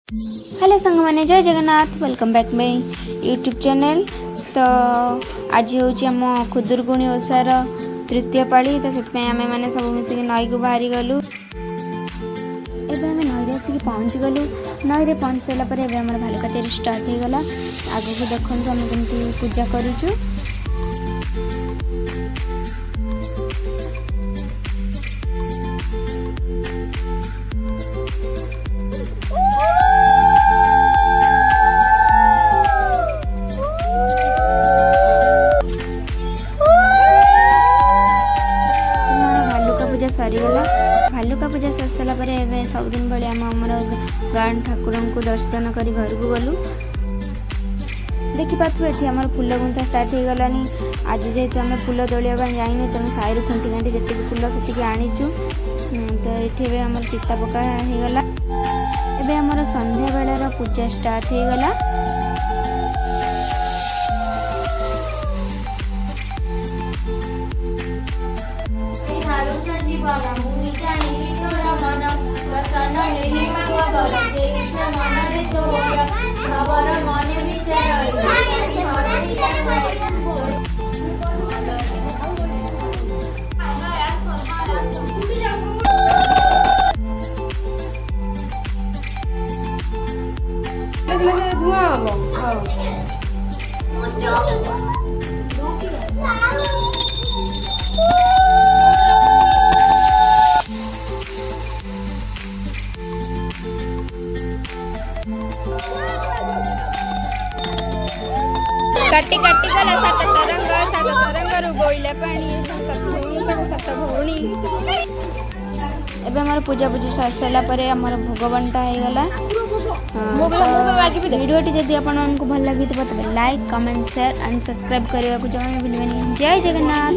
Hello सांग मैंने जय Jagannath welcome back my YouTube channel. तो आज हूँ आम खुदुरकुणी ओषार तृतीय पाड़ी। तो से आम मैंने सब मिसिक नई को बाहरी गलु। एवं आम नई आसिक पहुँची गलु। नई पहुँच सारापर आम भालुका तैयारी स्टार्ट हो गला। आगे को देखो आम कमी पूजा करुचु। पूजा सरीगला। भालुका पूजा सर सारापर सबुदिन भाई आमर गाँ ठाकुर को दर्शन कर घर को गलु। देखिपे ये आम फूल गुंथा स्टार्ट हो गलानी। आज जेहेतु आम फूल तोलिया जाइनी तेणु साइड खुंटी कांटी जी फूल से आनीचु। तो ये आम चिता पका होगला। एबे आमर संध्या बेलार पूजा स्टार्ट हो गला। कट्टी कट्टी गला सात तरंग गोइला पानी सात भौणी। एबे हमर पूजा पूजी सर सारा पर हमर भोग बंटा हो गला। वीडियोटी जदि आपको भल लगी तो like comment share and subscribe करने को जमा भूलिए। जय जगन्नाथ।